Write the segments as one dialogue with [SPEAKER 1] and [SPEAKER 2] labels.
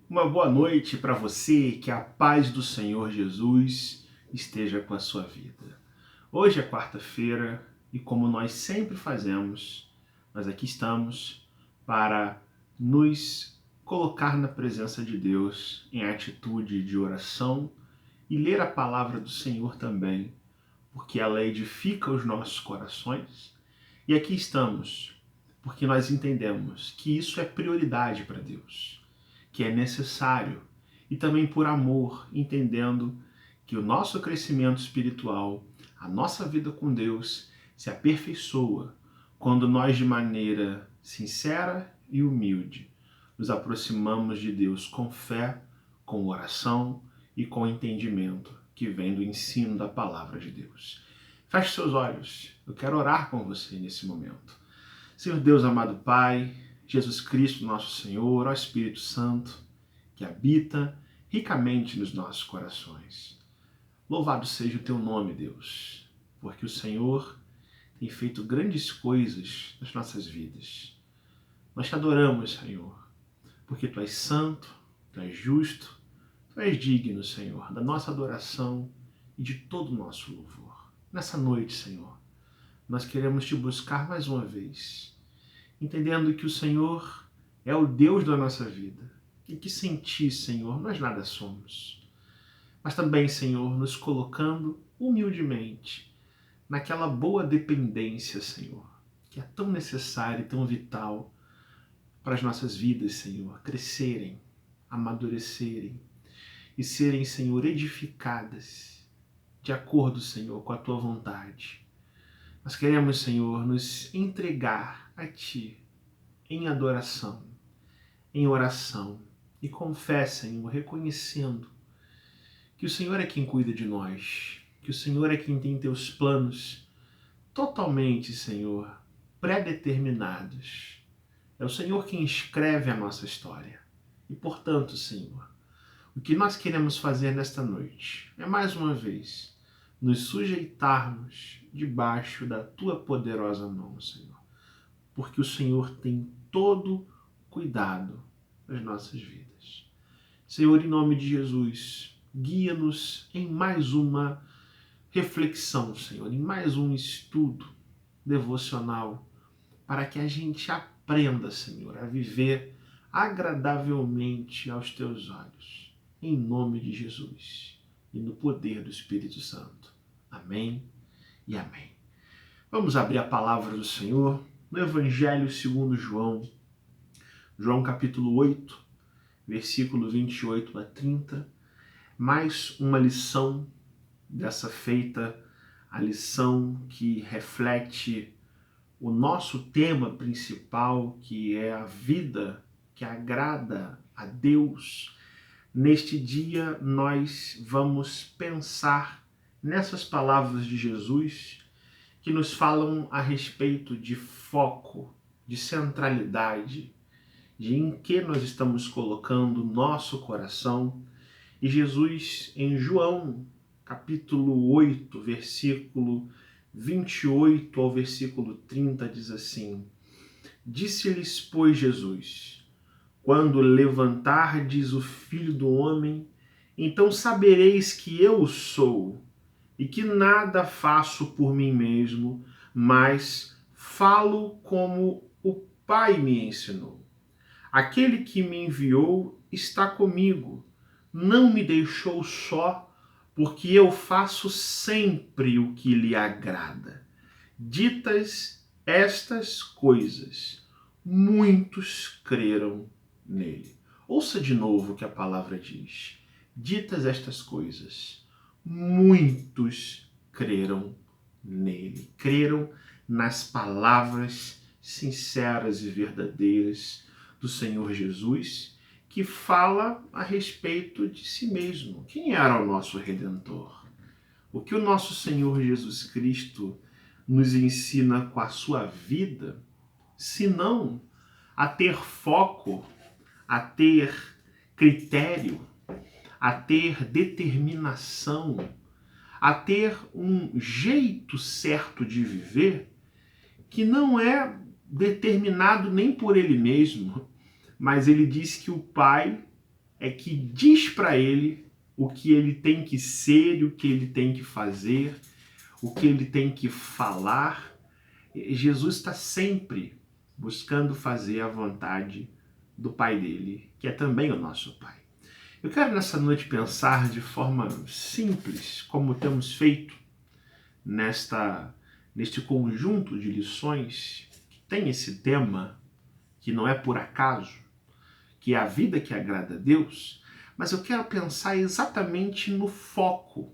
[SPEAKER 1] Uma boa noite para você, que a paz do Senhor Jesus esteja com a sua vida. Hoje é quarta-feira e, como nós sempre fazemos, nós aqui estamos para nos colocar na presença de Deus em atitude de oração e ler a palavra do Senhor também, porque ela edifica os nossos corações. E aqui estamos porque nós entendemos que isso é prioridade para Deus, que é necessário, e também por amor, entendendo que o nosso crescimento espiritual, a nossa vida com Deus, se aperfeiçoa quando nós, de maneira sincera e humilde, nos aproximamos de Deus com fé, com oração e com entendimento que vem do ensino da palavra de Deus. Feche seus olhos, eu quero orar com você nesse momento. Senhor Deus, amado Pai, Jesus Cristo, nosso Senhor, ó Espírito Santo, que habita ricamente nos nossos corações. Louvado seja o teu nome, Deus, porque o Senhor tem feito grandes coisas nas nossas vidas. Nós te adoramos, Senhor, porque tu és santo, tu és justo, tu és digno, Senhor, da nossa adoração e de todo o nosso louvor. Nessa noite, Senhor, nós queremos te buscar mais uma vez, entendendo que o Senhor é o Deus da nossa vida e que sem ti, Senhor, nós nada somos. Mas também, Senhor, nos colocando humildemente naquela boa dependência, Senhor, que é tão necessária e tão vital para as nossas vidas, Senhor, crescerem, amadurecerem e serem, Senhor, edificadas de acordo, Senhor, com a tua vontade. Nós queremos, Senhor, nos entregar a Ti em adoração, em oração e com fé, Senhor, reconhecendo que o Senhor é quem cuida de nós, que o Senhor é quem tem Teus planos totalmente, Senhor, pré-determinados. É o Senhor quem escreve a nossa história. E, portanto, Senhor, o que nós queremos fazer nesta noite é, mais uma vez, nos sujeitarmos debaixo da Tua poderosa mão, Senhor. Porque o Senhor tem todo cuidado das nossas vidas. Senhor, em nome de Jesus, guia-nos em mais uma reflexão, Senhor, em mais um estudo devocional, para que a gente aprenda, Senhor, a viver agradavelmente aos Teus olhos. Em nome de Jesus e no poder do Espírito Santo. Amém e amém. Vamos abrir a palavra do Senhor no Evangelho segundo João. João capítulo 8, versículo 28 a 30. Mais uma lição dessa feita, a lição que reflete o nosso tema principal, que é a vida que agrada a Deus. Neste dia nós vamos pensar nessas palavras de Jesus que nos falam a respeito de foco, de centralidade, de em que nós estamos colocando nosso coração. E Jesus, em João, capítulo 8, versículo 28 ao versículo 30, diz assim: Disse-lhes, pois, Jesus: Quando levantardes o Filho do Homem, então sabereis que eu sou, e que nada faço por mim mesmo, mas falo como o Pai me ensinou. Aquele que me enviou está comigo, não me deixou só, porque eu faço sempre o que lhe agrada. Ditas estas coisas, muitos creram nele. Ouça de novo o que a palavra diz. Ditas estas coisas, muitos creram nele. Creram nas palavras sinceras e verdadeiras do Senhor Jesus, que fala a respeito de si mesmo. Quem era o nosso Redentor? O que o nosso Senhor Jesus Cristo nos ensina com a sua vida, senão a ter foco, a ter critério, a ter determinação, a ter um jeito certo de viver que não é determinado nem por ele mesmo, mas ele diz que o Pai é que diz para ele o que ele tem que ser, o que ele tem que fazer, o que ele tem que falar. Jesus está sempre buscando fazer a vontade do Pai dele, que é também o nosso Pai. Eu quero nessa noite pensar de forma simples, como temos feito neste conjunto de lições que tem esse tema, que não é por acaso, que é a vida que agrada a Deus, mas eu quero pensar exatamente no foco,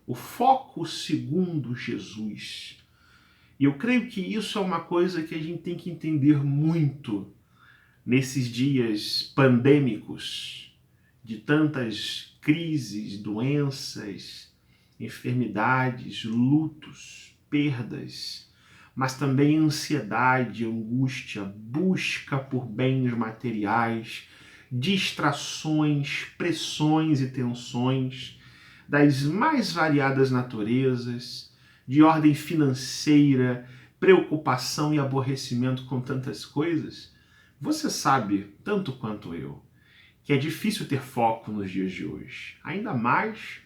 [SPEAKER 1] o foco segundo Jesus. E eu creio que isso é uma coisa que a gente tem que entender muito nesses dias pandêmicos, de tantas crises, doenças, enfermidades, lutos, perdas, mas também ansiedade, angústia, busca por bens materiais, distrações, pressões e tensões das mais variadas naturezas, de ordem financeira, preocupação e aborrecimento com tantas coisas. Você sabe, tanto quanto eu, que é difícil ter foco nos dias de hoje. Ainda mais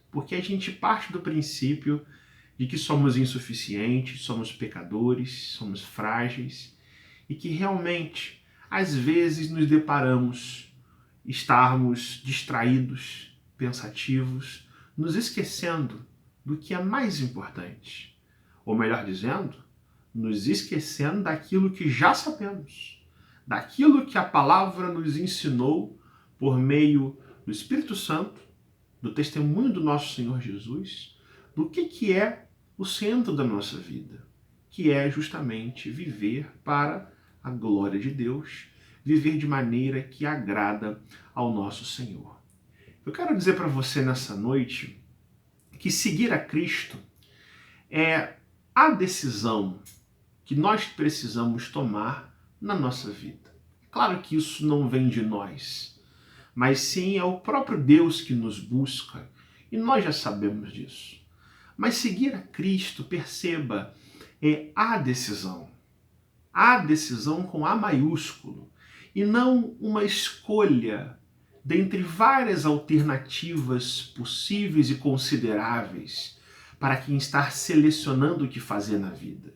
[SPEAKER 1] porque a gente parte do princípio de que somos insuficientes, somos pecadores, somos frágeis e que realmente, às vezes, nos deparamos estarmos distraídos, pensativos, nos esquecendo do que é mais importante. Ou melhor dizendo, nos esquecendo daquilo que já sabemos, daquilo que a palavra nos ensinou por meio do Espírito Santo, do testemunho do nosso Senhor Jesus, do que é o centro da nossa vida, que é justamente viver para a glória de Deus, viver de maneira que agrada ao nosso Senhor. Eu quero dizer para você nessa noite que seguir a Cristo é a decisão que nós precisamos tomar na nossa vida. Claro que isso não vem de nós, mas sim é o próprio Deus que nos busca e nós já sabemos disso. Mas seguir a Cristo, perceba, é a decisão. A decisão com A maiúsculo e não uma escolha dentre várias alternativas possíveis e consideráveis para quem está selecionando o que fazer na vida.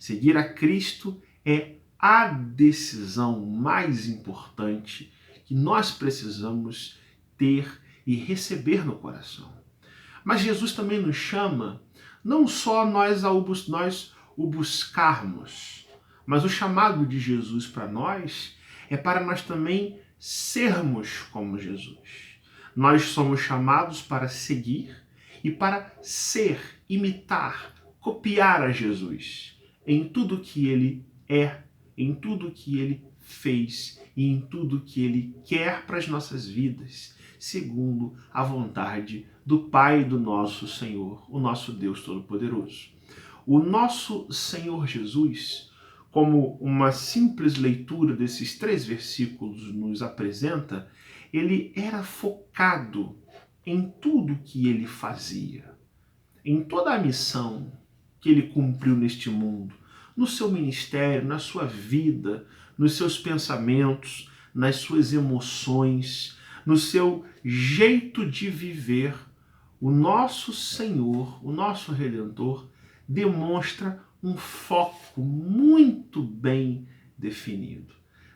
[SPEAKER 1] Seguir a Cristo é a decisão mais importante que nós precisamos ter e receber no coração. Mas Jesus também nos chama não só nós o buscarmos, mas o chamado de Jesus para nós é para nós também sermos como Jesus. Nós somos chamados para seguir e para ser, imitar, copiar a Jesus em tudo que ele é, em tudo que ele fez e em tudo que ele quer para as nossas vidas, segundo a vontade do Pai do nosso Senhor, o nosso Deus Todo-Poderoso. O nosso Senhor Jesus, como uma simples leitura desses 3 versículos nos apresenta, ele era focado em tudo que ele fazia, em toda a missão que ele cumpriu neste mundo, no seu ministério, na sua vida, nos seus pensamentos, nas suas emoções, no seu jeito de viver. O nosso Senhor, o nosso Redentor, demonstra um foco muito bem definido.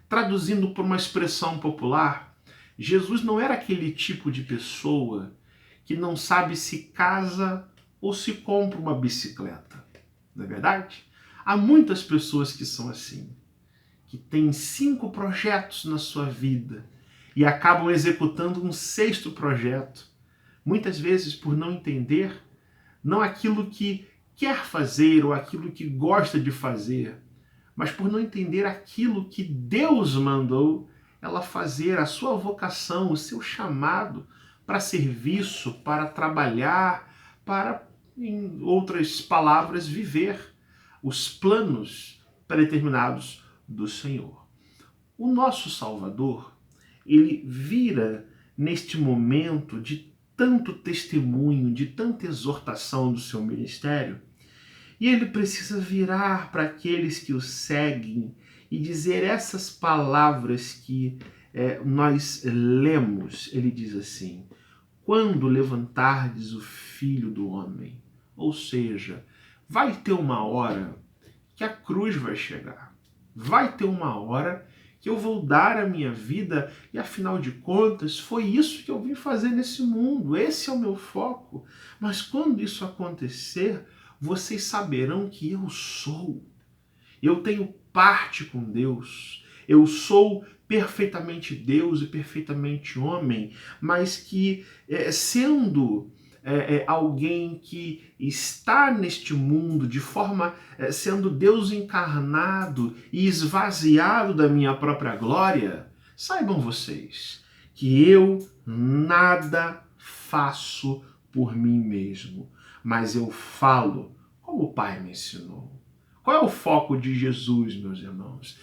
[SPEAKER 1] Traduzindo por uma expressão popular, Jesus não era aquele tipo de pessoa que não sabe se casa ou se compra uma bicicleta. Não é verdade? Há muitas pessoas que são assim, que têm 5 projetos na sua vida e acabam executando um 6º projeto, muitas vezes por não entender, não aquilo que quer fazer ou aquilo que gosta de fazer, mas por não entender aquilo que Deus mandou ela fazer, a sua vocação, o seu chamado para serviço, para trabalhar, para, em outras palavras, viver os planos predeterminados do Senhor. O nosso Salvador, ele vira neste momento de tanto testemunho, de tanta exortação do seu ministério, e ele precisa virar para aqueles que o seguem e dizer essas palavras que nós lemos, ele diz assim: quando levantardes o Filho do Homem, ou seja, vai ter uma hora que a cruz vai chegar, vai ter uma hora que eu vou dar a minha vida e, afinal de contas, foi isso que eu vim fazer nesse mundo, esse é o meu foco. Mas quando isso acontecer, vocês saberão que eu tenho parte com Deus, eu sou perfeitamente Deus e perfeitamente homem, mas que sendo alguém que está neste mundo de forma, sendo Deus encarnado e esvaziado da minha própria glória, saibam vocês que eu nada faço por mim mesmo, mas eu falo como o Pai me ensinou. Qual é o foco de Jesus, meus irmãos?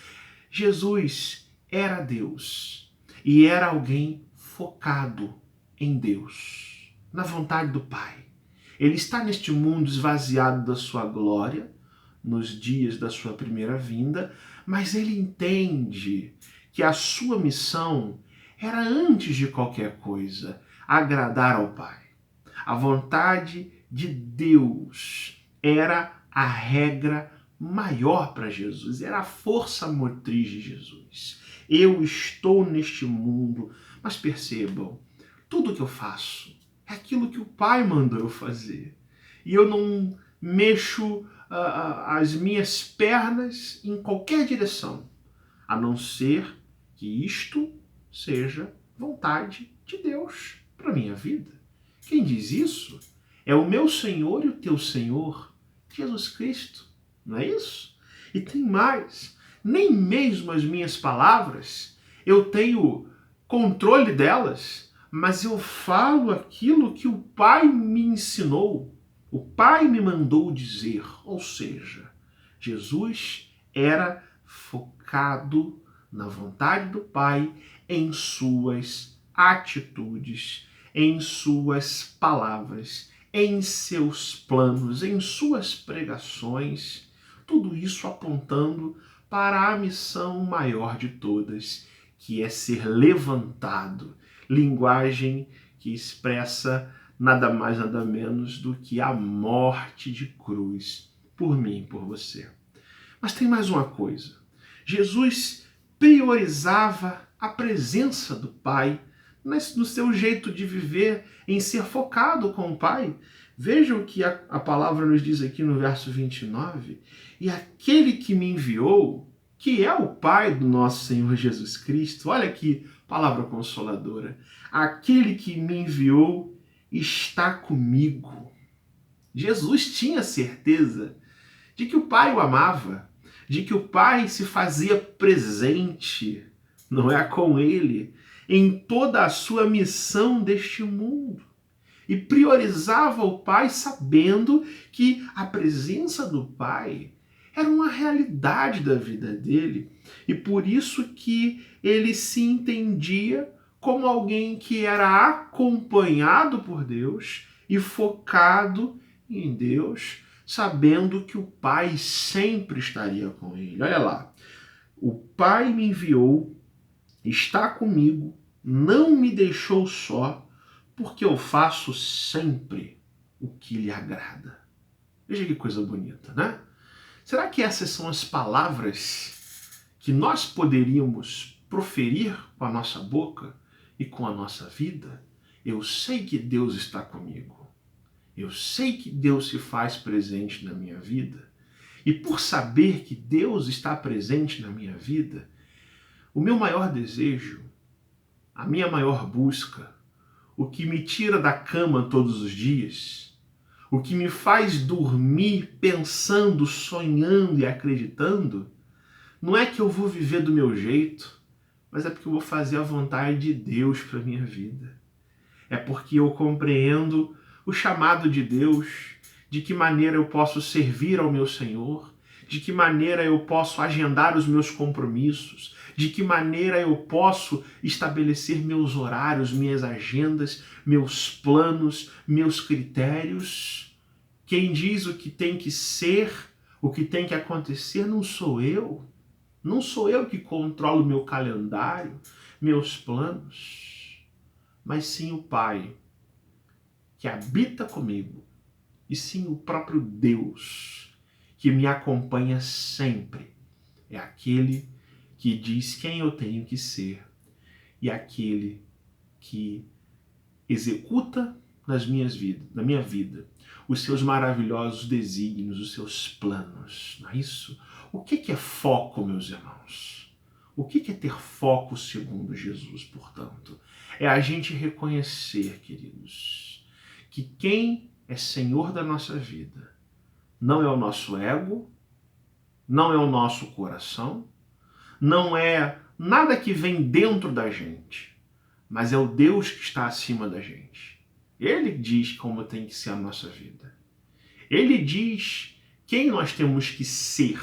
[SPEAKER 1] Jesus era Deus e era alguém focado em Deus, na vontade do Pai. Ele está neste mundo esvaziado da sua glória, nos dias da sua primeira vinda, mas ele entende que a sua missão era, antes de qualquer coisa, agradar ao Pai. A vontade de Deus era a regra maior para Jesus, era a força motriz de Jesus. Eu estou neste mundo, mas percebam, tudo que eu faço é aquilo que o Pai mandou eu fazer. E eu não mexo as minhas pernas em qualquer direção, a não ser que isto seja vontade de Deus para minha vida. Quem diz isso é o meu Senhor e o teu Senhor, Jesus Cristo. Não é isso? E tem mais. Nem mesmo as minhas palavras eu tenho controle delas, mas eu falo aquilo que o Pai me ensinou, o Pai me mandou dizer. Ou seja, Jesus era focado na vontade do Pai, em suas atitudes, em suas palavras, em seus planos, em suas pregações, tudo isso apontando para a missão maior de todas, que é ser levantado, linguagem que expressa nada mais, nada menos do que a morte de cruz por mim e por você. Mas tem mais uma coisa. Jesus priorizava a presença do Pai no seu jeito de viver, em ser focado com o Pai. Vejam o que a palavra nos diz aqui no verso 29. E aquele que me enviou, que é o Pai do nosso Senhor Jesus Cristo, olha que palavra consoladora, aquele que me enviou está comigo. Jesus tinha certeza de que o Pai o amava, de que o Pai se fazia presente, não é, com ele, em toda a sua missão deste mundo. E priorizava o Pai sabendo que a presença do Pai era uma realidade da vida dele. E por isso que ele se entendia como alguém que era acompanhado por Deus e focado em Deus, sabendo que o Pai sempre estaria com ele. Olha lá, o Pai me enviou, está comigo, não me deixou só, porque eu faço sempre o que lhe agrada. Veja que coisa bonita, né? Será que essas são as palavras que nós poderíamos proferir com a nossa boca e com a nossa vida? Eu sei que Deus está comigo. Eu sei que Deus se faz presente na minha vida. E por saber que Deus está presente na minha vida, o meu maior desejo, a minha maior busca, o que me tira da cama todos os dias, o que me faz dormir pensando, sonhando e acreditando, não é que eu vou viver do meu jeito, mas é porque eu vou fazer a vontade de Deus para a minha vida. É porque eu compreendo o chamado de Deus, de que maneira eu posso servir ao meu Senhor, de que maneira eu posso agendar os meus compromissos, de que maneira eu posso estabelecer meus horários, minhas agendas, meus planos, meus critérios. Quem diz o que tem que ser, o que tem que acontecer, não sou eu. Não sou eu que controlo meu calendário, meus planos, mas sim o Pai que habita comigo, e sim o próprio Deus que me acompanha sempre. É aquele que diz quem eu tenho que ser e aquele que executa na minha vida os seus maravilhosos desígnios, os seus planos. Não é isso? O que é foco, meus irmãos? O que é ter foco segundo Jesus, portanto? É a gente reconhecer, queridos, que quem é Senhor da nossa vida não é o nosso ego, não é o nosso coração, não é nada que vem dentro da gente, mas é o Deus que está acima da gente. Ele diz como tem que ser a nossa vida. Ele diz quem nós temos que ser.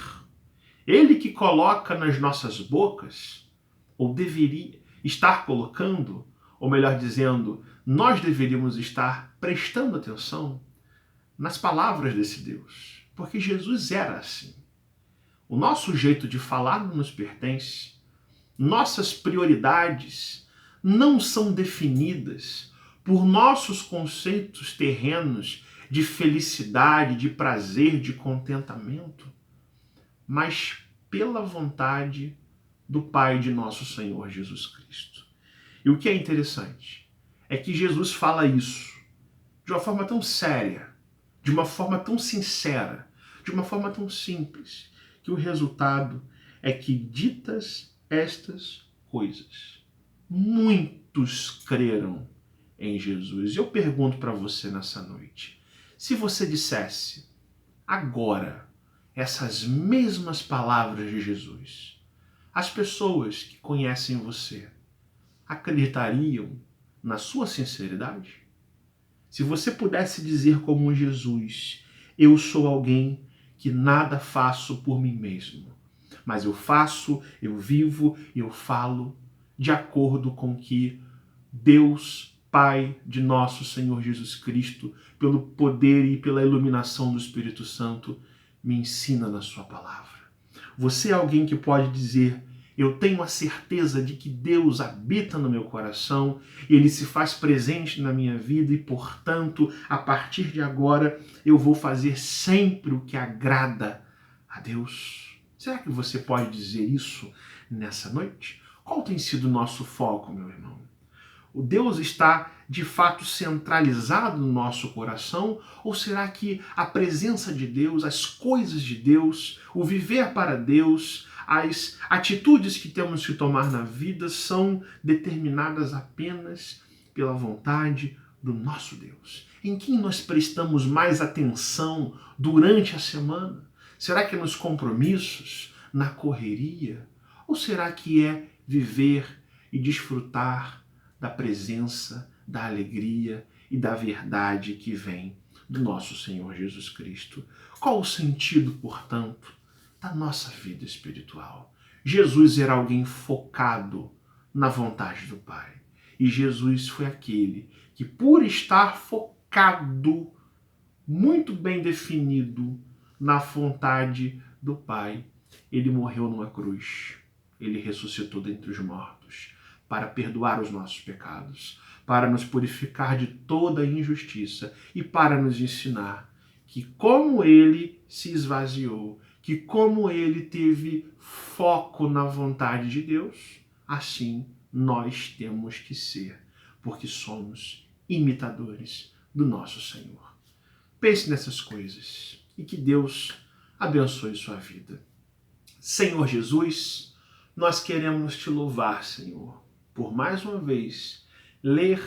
[SPEAKER 1] Ele que coloca nas nossas bocas, ou deveria estar colocando, ou melhor dizendo, nós deveríamos estar prestando atenção nas palavras desse Deus. Porque Jesus era assim. O nosso jeito de falar não nos pertence. Nossas prioridades não são definidas por nossos conceitos terrenos de felicidade, de prazer, de contentamento, mas pela vontade do Pai de nosso Senhor Jesus Cristo. E o que é interessante é que Jesus fala isso de uma forma tão séria, de uma forma tão sincera, de uma forma tão simples, que o resultado é que, ditas estas coisas, muitos creram em Jesus. E eu pergunto para você nessa noite, se você dissesse agora essas mesmas palavras de Jesus, as pessoas que conhecem você acreditariam na sua sinceridade? Se você pudesse dizer como Jesus, eu sou alguém que nada faço por mim mesmo, mas eu faço, eu vivo, eu falo de acordo com que Deus, Pai de nosso Senhor Jesus Cristo, pelo poder e pela iluminação do Espírito Santo, me ensina na sua palavra. Você é alguém que pode dizer, eu tenho a certeza de que Deus habita no meu coração, Ele se faz presente na minha vida e, portanto, a partir de agora, eu vou fazer sempre o que agrada a Deus. Será que você pode dizer isso nessa noite? Qual tem sido o nosso foco, meu irmão? O Deus está de fato centralizado no nosso coração? Ou será que a presença de Deus, as coisas de Deus, o viver para Deus, as atitudes que temos que tomar na vida são determinadas apenas pela vontade do nosso Deus? Em quem nós prestamos mais atenção durante a semana? Será que é nos compromissos, na correria? Ou será que é viver e desfrutar da presença, da alegria e da verdade que vem do nosso Senhor Jesus Cristo? Qual o sentido, portanto, da nossa vida espiritual? Jesus era alguém focado na vontade do Pai. E Jesus foi aquele que, por estar focado, muito bem definido na vontade do Pai, ele morreu numa cruz. Ele ressuscitou dentre os mortos para perdoar os nossos pecados, para nos purificar de toda injustiça e para nos ensinar que como ele se esvaziou, que como ele teve foco na vontade de Deus, assim nós temos que ser, porque somos imitadores do nosso Senhor. Pense nessas coisas e que Deus abençoe sua vida. Senhor Jesus, nós queremos te louvar, Senhor, por mais uma vez ler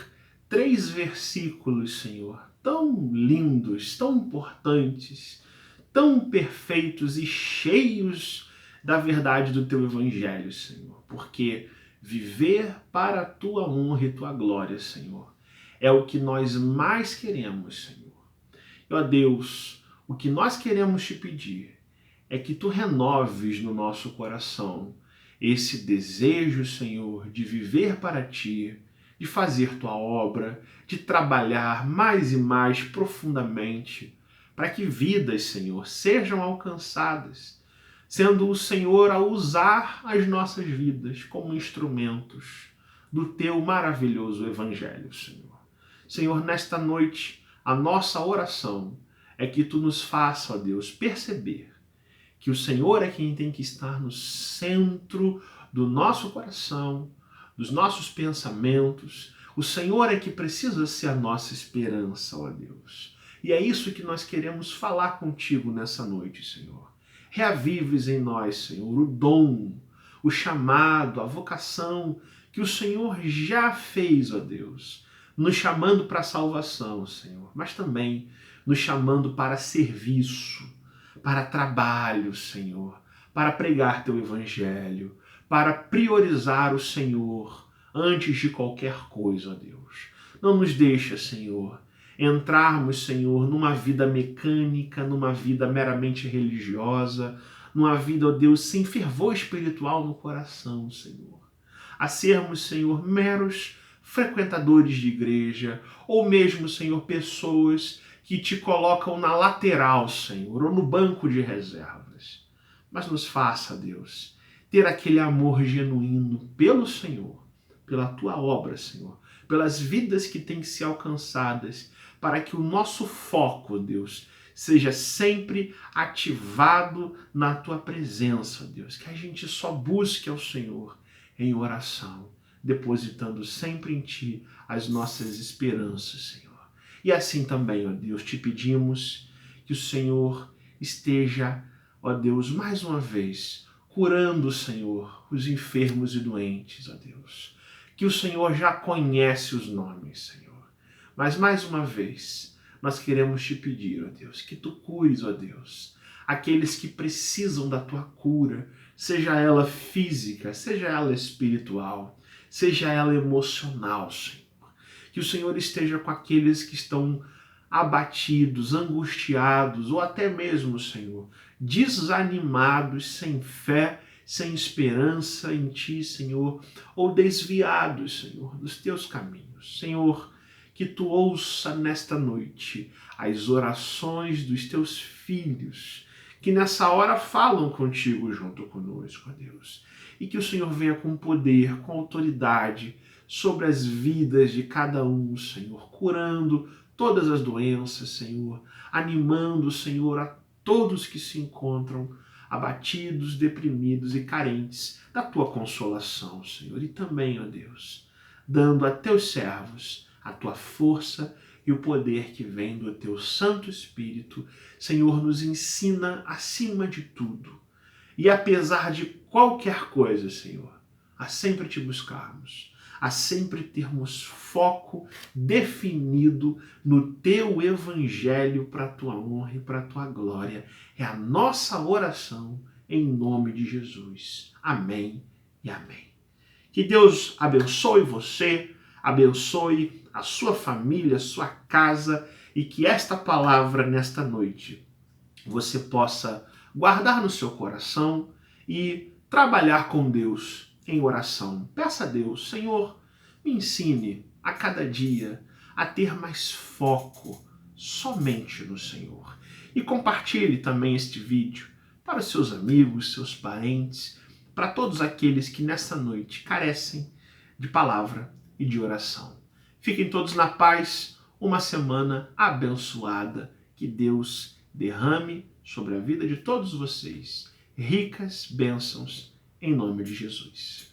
[SPEAKER 1] 3 versículos, Senhor, tão lindos, tão importantes, tão perfeitos e cheios da verdade do teu evangelho, Senhor, porque viver para a tua honra e tua glória, Senhor, é o que nós mais queremos, Senhor. E, ó Deus, o que nós queremos te pedir é que tu renoves no nosso coração esse desejo, Senhor, de viver para ti, de fazer tua obra, de trabalhar mais e mais profundamente, para que vidas, Senhor, sejam alcançadas, sendo o Senhor a usar as nossas vidas como instrumentos do teu maravilhoso Evangelho, Senhor. Senhor, nesta noite, a nossa oração é que tu nos faça, ó Deus, perceber que o Senhor é quem tem que estar no centro do nosso coração, dos nossos pensamentos. O Senhor é que precisa ser a nossa esperança, ó Deus. E é isso que nós queremos falar contigo nessa noite, Senhor. Reavives em nós, Senhor, o dom, o chamado, a vocação que o Senhor já fez, ó Deus, nos chamando para a salvação, Senhor, mas também nos chamando para serviço, para trabalho, Senhor, para pregar teu evangelho, para priorizar o Senhor antes de qualquer coisa, ó Deus. Não nos deixa, Senhor, entrarmos, Senhor, numa vida mecânica, numa vida meramente religiosa, numa vida, ó Deus, sem fervor espiritual no coração, Senhor. A sermos, Senhor, meros frequentadores de igreja, ou mesmo, Senhor, pessoas que te colocam na lateral, Senhor, ou no banco de reservas. Mas nos faça, Deus, ter aquele amor genuíno pelo Senhor, pela tua obra, Senhor, pelas vidas que têm que ser alcançadas, para que o nosso foco, Deus, seja sempre ativado na tua presença, Deus. Que a gente só busque ao Senhor em oração, depositando sempre em ti as nossas esperanças, Senhor. E assim também, ó Deus, te pedimos que o Senhor esteja, ó Deus, mais uma vez, curando, Senhor, os enfermos e doentes, ó Deus. Que o Senhor já conhece os nomes, Senhor. Mas mais uma vez, nós queremos te pedir, ó Deus, que tu cures, ó Deus, aqueles que precisam da tua cura, seja ela física, seja ela espiritual, seja ela emocional, Senhor. Que o Senhor esteja com aqueles que estão abatidos, angustiados, ou até mesmo, Senhor, desanimados, sem fé, sem esperança em ti, Senhor, ou desviados, Senhor, dos teus caminhos. Senhor, que tu ouça nesta noite as orações dos teus filhos, que nessa hora falam contigo junto conosco, ó Deus. E que o Senhor venha com poder, com autoridade sobre as vidas de cada um, Senhor, curando todas as doenças, Senhor, animando, Senhor, a todos que se encontram abatidos, deprimidos e carentes da tua consolação, Senhor. E também, ó Deus, dando a teus servos a tua força e o poder que vem do teu Santo Espírito. Senhor, nos ensina acima de tudo e apesar de qualquer coisa, Senhor, a sempre te buscarmos, a sempre termos foco definido no teu evangelho para a tua honra e para a tua glória. É a nossa oração em nome de Jesus. Amém e amém. Que Deus abençoe você, abençoe a sua família, a sua casa, e que esta palavra nesta noite você possa guardar no seu coração e trabalhar com Deus em oração. Peça a Deus, Senhor, me ensine a cada dia a ter mais foco somente no Senhor. E compartilhe também este vídeo para os seus amigos, seus parentes, para todos aqueles que nesta noite carecem de palavra e de oração. Fiquem todos na paz, uma semana abençoada, que Deus derrame sobre a vida de todos vocês ricas bênçãos em nome de Jesus.